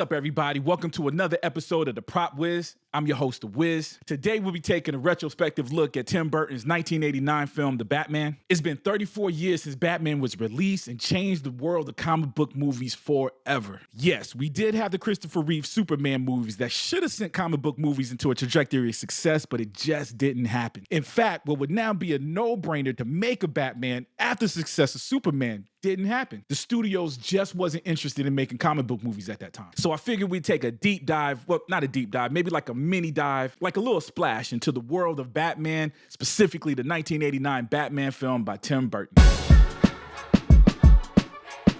up, everybody? Welcome to another episode of the Prop Wiz. I'm your host, The Wiz. Today, we'll be taking a retrospective look at Tim Burton's 1989 film, The Batman. It's been 34 years since Batman was released and changed the world of comic book movies forever. Yes, we did have the Christopher Reeve Superman movies that should have sent comic book movies into a trajectory of success, but it just didn't happen. In fact, what would now be a no-brainer to make a Batman after the success of Superman didn't happen. The studios just wasn't interested in making comic book movies at that time. So I figured we'd take a deep dive, well, not a deep dive, maybe like a mini dive, like a little splash into the world of Batman, specifically the 1989 Batman film by Tim Burton.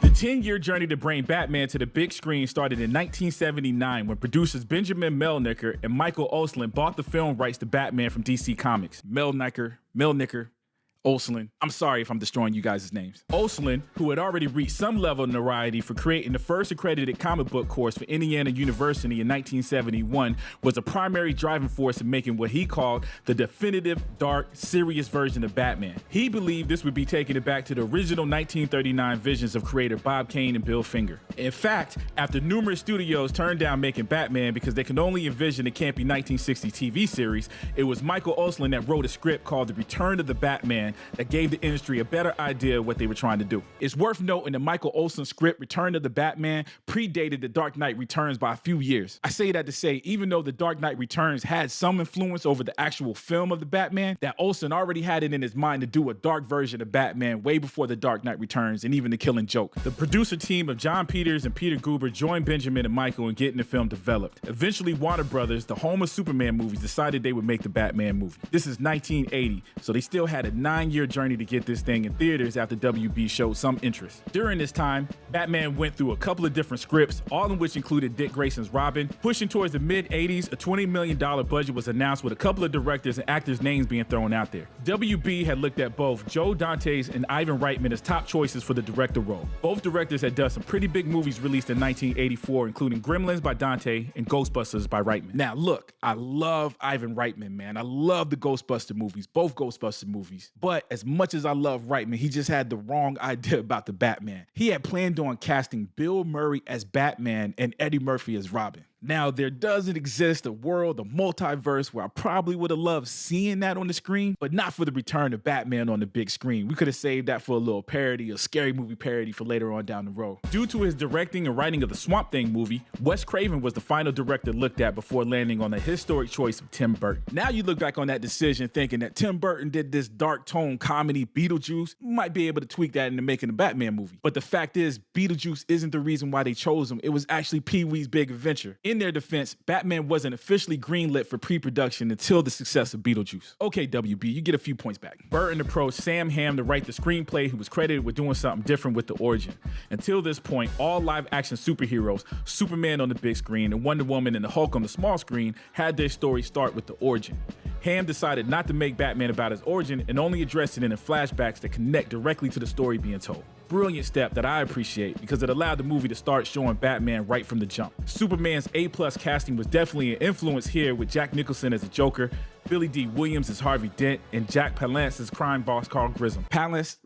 The 10-year journey to bring Batman to the big screen started in 1979 when producers Benjamin Melnicker and Michael Oslin bought the film rights to Batman from DC Comics. Melnicker, Oslin. I'm sorry if I'm destroying you guys' names. Oslin, who had already reached some level of notoriety for creating the first accredited comic book course for Indiana University in 1971, was a primary driving force in making what he called the definitive, dark, serious version of Batman. He believed this would be taking it back to the original 1939 visions of creator Bob Kane and Bill Finger. In fact, after numerous studios turned down making Batman because they could only envision the campy 1960 TV series, it was Michael Oslin that wrote a script called The Return of the Batman that gave the industry a better idea of what they were trying to do. It's worth noting that Michael Olsen's script, Return of the Batman, predated The Dark Knight Returns by a few years. I say that to say, even though The Dark Knight Returns had some influence over the actual film of the Batman, that Olsen already had it in his mind to do a dark version of Batman way before The Dark Knight Returns and even The Killing Joke. The producer team of John Peters and Peter Guber joined Benjamin and Michael in getting the film developed. Eventually, Warner Brothers, the home of Superman movies, decided they would make the Batman movie. This is 1980, so they still had a 9-year journey to get this thing in theaters after WB showed some interest. During this time, Batman went through a couple of different scripts, all of which included Dick Grayson's Robin. Pushing towards the mid-80s, a $20 million budget was announced with a couple of directors and actors' names being thrown out there. WB had looked at both Joe Dante's and Ivan Reitman as top choices for the director role. Both directors had done some pretty big movies released in 1984, including Gremlins by Dante and Ghostbusters by Reitman. Now look, I love Ivan Reitman, man. I love the Ghostbuster movies, both Ghostbuster movies. But as much as I love Reitman, he just had the wrong idea about the Batman. He had planned on casting Bill Murray as Batman and Eddie Murphy as Robin. Now, there doesn't exist a world, a multiverse, where I probably would have loved seeing that on the screen, but not for the return of Batman on the big screen. We could have saved that for a little parody, a scary movie parody for later on down the road. Due to his directing and writing of the Swamp Thing movie, Wes Craven was the final director looked at before landing on the historic choice of Tim Burton. Now you look back on that decision thinking that Tim Burton did this dark tone comedy Beetlejuice, you might be able to tweak that into making a Batman movie. But the fact is, Beetlejuice isn't the reason why they chose him. It was actually Pee-wee's Big Adventure. In their defense, Batman wasn't officially greenlit for pre-production until the success of Beetlejuice. Okay, WB, you get a few points back. Burton approached Sam Hamm to write the screenplay, who was credited with doing something different with the origin. Until this point, all live-action superheroes, Superman on the big screen and Wonder Woman and the Hulk on the small screen, had their story start with the origin. Hamm decided not to make Batman about his origin and only addressed it in the flashbacks that connect directly to the story being told. Brilliant step that I appreciate because it allowed the movie to start showing Batman right from the jump. Superman's A+ casting was definitely an influence here with Jack Nicholson as the Joker, Billy D. Williams as Harvey Dent, and Jack Palance as crime boss Carl Grissom. Palance?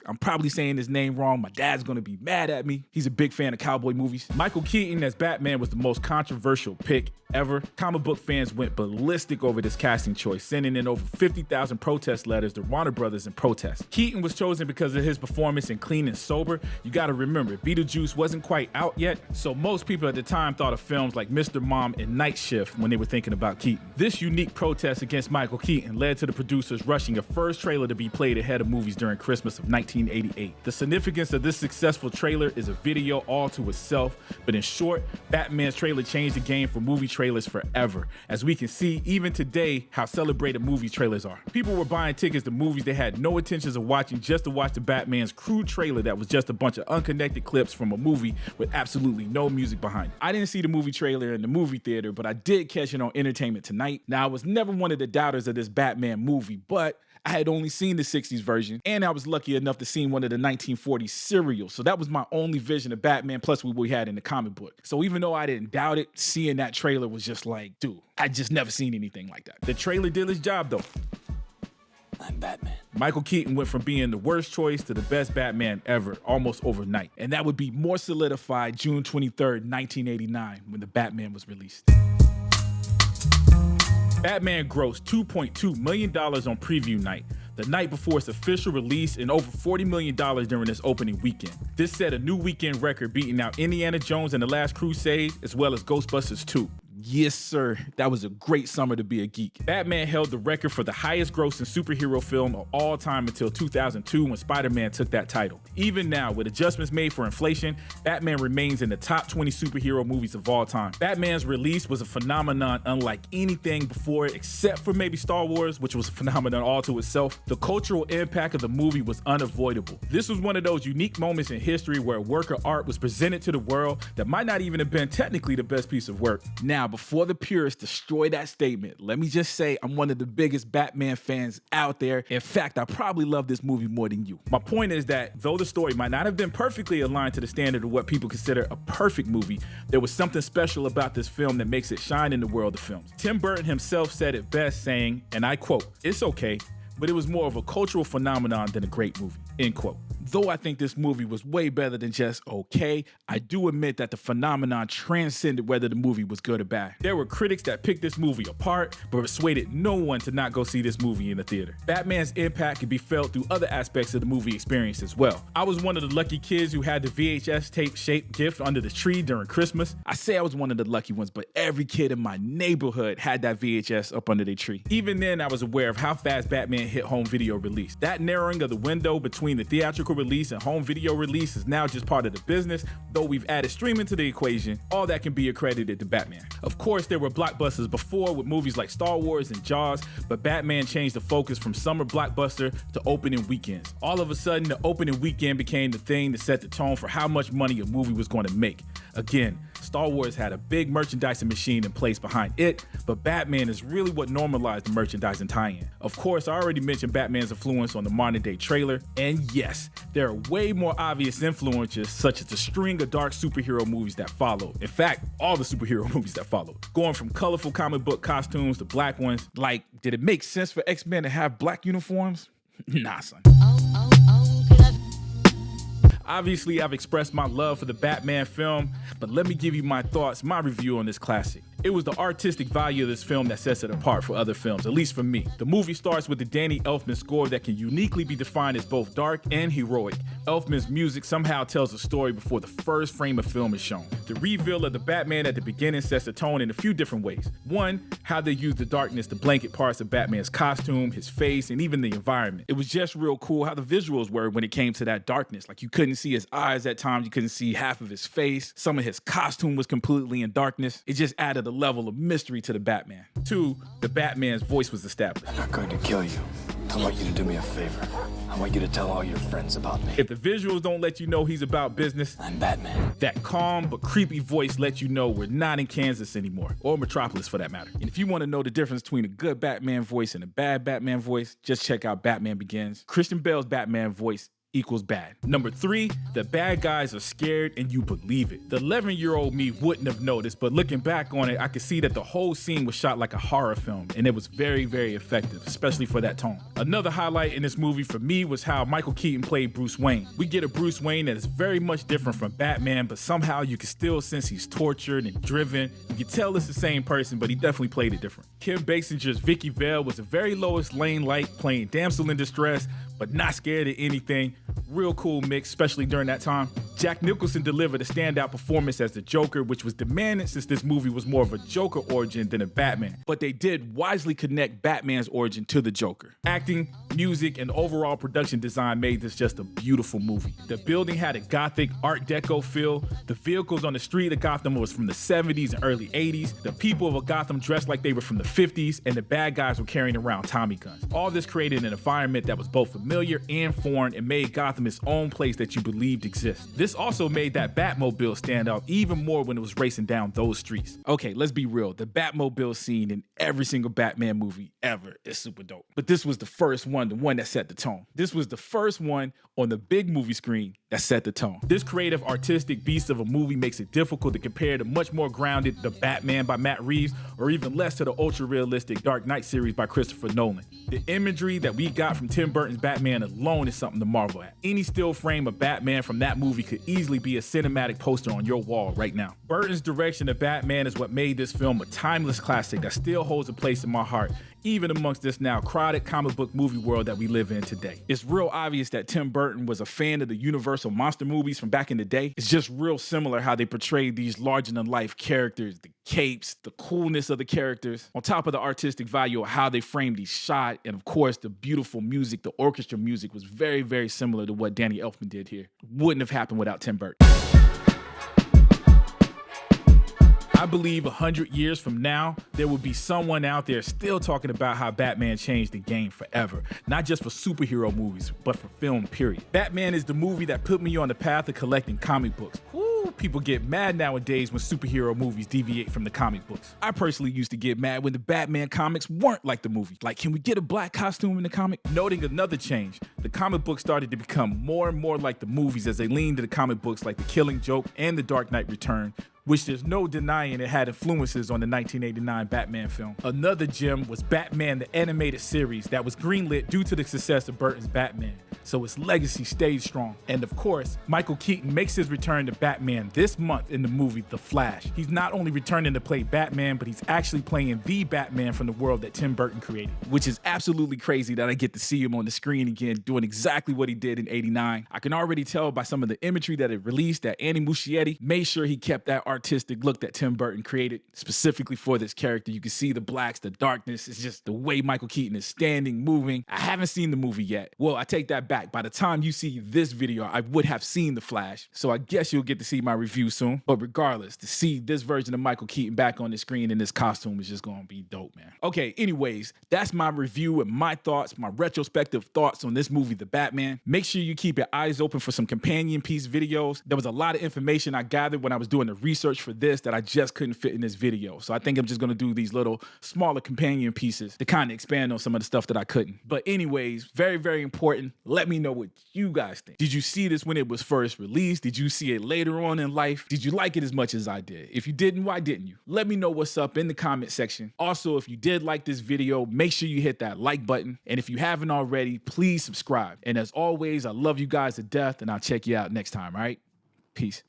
I'm probably saying his name wrong. My dad's gonna be mad at me. He's a big fan of cowboy movies. Michael Keaton as Batman was the most controversial pick ever. Comic book fans went ballistic over this casting choice, sending in over 50,000 protest letters to Warner Brothers in protest. Keaton was chosen because of his performance in Clean and Sober. You gotta remember, Beetlejuice wasn't quite out yet, so most people at the time thought of films like Mr. Mom and Night Shift when they were thinking about Keaton. This unique protest against Michael Keaton led to the producers rushing a first trailer to be played ahead of movies during Christmas of 1988. The significance of this successful trailer is a video all to itself, but in short, Batman's trailer changed the game for movie trailers forever, as we can see even today how celebrated movie trailers are. People were buying tickets to movies they had no intentions of watching just to watch the Batman's crude trailer that was just a bunch of unconnected clips from a movie with absolutely no music behind it. I didn't see the movie trailer in the movie theater, but I did catch it on Entertainment Tonight. Now, I was never one of the doubters of this Batman movie, but I had only seen the 60s version, and I was lucky enough to see one of the 1940s serials. So that was my only vision of Batman, plus what we had in the comic book. So even though I didn't doubt it, seeing that trailer was just like, dude, I just never seen anything like that. The trailer did its job, though. I'm Batman. Michael Keaton went from being the worst choice to the best Batman ever, almost overnight. And that would be more solidified June 23rd, 1989, when the Batman was released. Batman grossed $2.2 million on preview night, the night before its official release, and over $40 million during its opening weekend. This set a new weekend record, beating out Indiana Jones and the Last Crusade, as well as Ghostbusters 2. Yes, sir. That was a great summer to be a geek. Batman held the record for the highest grossing superhero film of all time until 2002 when Spider-Man took that title. Even now, with adjustments made for inflation, Batman remains in the top 20 superhero movies of all time. Batman's release was a phenomenon unlike anything before it, except for maybe Star Wars, which was a phenomenon all to itself. The cultural impact of the movie was unavoidable. This was one of those unique moments in history where a work of art was presented to the world that might not even have been technically the best piece of work. Now, before the purists destroy that statement, let me just say I'm one of the biggest Batman fans out there. In fact, I probably love this movie more than you. My point is that though the story might not have been perfectly aligned to the standard of what people consider a perfect movie, there was something special about this film that makes it shine in the world of films. Tim Burton himself said it best, saying, and I quote, "It's okay, but it was more of a cultural phenomenon than a great movie," end quote. Though I think this movie was way better than just okay, I do admit that the phenomenon transcended whether the movie was good or bad. There were critics that picked this movie apart, but persuaded no one to not go see this movie in the theater. Batman's impact can be felt through other aspects of the movie experience as well. I was one of the lucky kids who had the VHS tape-shaped gift under the tree during Christmas. I say I was one of the lucky ones, but every kid in my neighborhood had that VHS up under their tree. Even then, I was aware of how fast Batman hit home video release. That narrowing of the window between the theatrical release and home video release is now just part of the business. Though we've added streaming to the equation, all that can be accredited to Batman. Of course, there were blockbusters before with movies like Star Wars and Jaws, but Batman changed the focus from summer blockbuster to opening weekends. All of a sudden, the opening weekend became the thing to set the tone for how much money a movie was going to make. Again, Star Wars had a big merchandising machine in place behind it, but Batman is really what normalized the merchandising tie-in. Of course, I already mentioned Batman's influence on the modern day trailer, and yes, there are way more obvious influences such as the string of dark superhero movies that followed. In fact, all the superhero movies that followed. Going from colorful comic book costumes to black ones. Like, did it make sense for X-Men to have black uniforms? Nah, son. Obviously, I've expressed my love for the Batman film, but let me give you my thoughts, my review on this classic. It was the artistic value of this film that sets it apart for other films, at least for me. The movie starts with the Danny Elfman score that can uniquely be defined as both dark and heroic. Elfman's music somehow tells a story before the first frame of film is shown. The reveal of the Batman at the beginning sets the tone in a few different ways. One, how they use the darkness to blanket parts of Batman's costume, his face, and even the environment. It was just real cool how the visuals were when it came to that darkness. Like, you couldn't see his eyes at times, you couldn't see half of his face. Some of his costume was completely in darkness. It just added a level of mystery to the Batman. Two, the Batman's voice was established. I'm not going to kill you. I want you to do me a favor. I want you to tell all your friends about me. If the visuals don't let you know he's about business, I'm Batman. That calm but creepy voice lets you know we're not in Kansas anymore, or Metropolis for that matter. And if you want to know the difference between a good Batman voice and a bad Batman voice, just check out Batman Begins. Christian Bale's Batman voice equals bad. Number three, the bad guys are scared and you believe it. The 11-year-old me wouldn't have noticed, but looking back on it, I could see that the whole scene was shot like a horror film, and it was very, very effective, especially for that tone. Another highlight in this movie for me was how Michael Keaton played Bruce Wayne. We get a Bruce Wayne that is very much different from Batman, but somehow you can still sense he's tortured and driven. You can tell it's the same person, but he definitely played it different. Kim Basinger's Vicky Vale was a very Lois Lane-like, playing damsel in distress, but not scared of anything. Real cool mix, especially during that time. Jack Nicholson delivered a standout performance as the Joker, which was demanded since this movie was more of a Joker origin than a Batman. But they did wisely connect Batman's origin to the Joker. Acting, music, and overall production design made this just a beautiful movie. The building had a gothic Art Deco feel. The vehicles on the street of Gotham was from the 70s and early 80s. The people of Gotham dressed like they were from the 50s, and the bad guys were carrying around Tommy guns. All this created an environment that was both familiar and foreign and made Gotham become its own place that you believed exists. This also made that Batmobile stand out even more when it was racing down those streets. Okay, let's be real. The Batmobile scene in every single Batman movie ever is super dope. But this was the first one, the one that set the tone. This was the first one on the big movie screen that set the tone. This creative, artistic beast of a movie makes it difficult to compare to much more grounded The Batman by Matt Reeves, or even less to the ultra-realistic Dark Knight series by Christopher Nolan. The imagery that we got from Tim Burton's Batman alone is something to marvel at. Any still frame of Batman from that movie could easily be a cinematic poster on your wall right now. Burton's direction of Batman is what made this film a timeless classic that still holds a place in my heart, even amongst this now crowded comic book movie world that we live in today. It's real obvious that Tim Burton was a fan of the Universal monster movies from back in the day. It's just real similar how they portrayed these larger-than-life characters, the capes, the coolness of the characters, on top of the artistic value of how they framed each shot, and of course, the beautiful music, the orchestra music was very, very similar to what Danny Elfman did here. Wouldn't have happened without Tim Burton. I believe 100 years from now, there will be someone out there still talking about how Batman changed the game forever. Not just for superhero movies, but for film, period. Batman is the movie that put me on the path of collecting comic books. Woo, people get mad nowadays when superhero movies deviate from the comic books. I personally used to get mad when the Batman comics weren't like the movie. Like, can we get a black costume in the comic? Noting another change, the comic books started to become more and more like the movies as they leaned to the comic books like The Killing Joke and The Dark Knight Return, which there's no denying it had influences on the 1989 Batman film. Another gem was Batman the Animated Series that was greenlit due to the success of Burton's Batman, so its legacy stayed strong. And of course, Michael Keaton makes his return to Batman this month in the movie The Flash. He's not only returning to play Batman, but he's actually playing the Batman from the world that Tim Burton created, which is absolutely crazy that I get to see him on the screen again doing exactly what he did in '89. I can already tell by some of the imagery that it released that Andy Muschietti made sure he kept that artistic look that Tim Burton created specifically for this character. You can see the blacks, the darkness. It's just the way Michael Keaton is standing, moving. I haven't seen the movie yet. Well, I take that back. By the time you see this video, I would have seen The Flash. So I guess you'll get to see my review soon. But regardless, to see this version of Michael Keaton back on the screen in this costume is just gonna be dope, man. Okay, anyways, that's my review and my thoughts, my retrospective thoughts on this movie, The Batman. Make sure you keep your eyes open for some companion piece videos. There was a lot of information I gathered when I was doing the research for this that I just couldn't fit in this video. So I think I'm just gonna do these little smaller companion pieces to kind of expand on some of the stuff that I couldn't. But anyways, very, very important. Let me know what you guys think. Did you see this when it was first released? Did you see it later on in life? Did you like it as much as I did? If you didn't, why didn't you? Let me know what's up in the comment section. Also, if you did like this video, make sure you hit that like button. And if you haven't already, please subscribe. And as always, I love you guys to death, and I'll check you out next time, all right? Peace.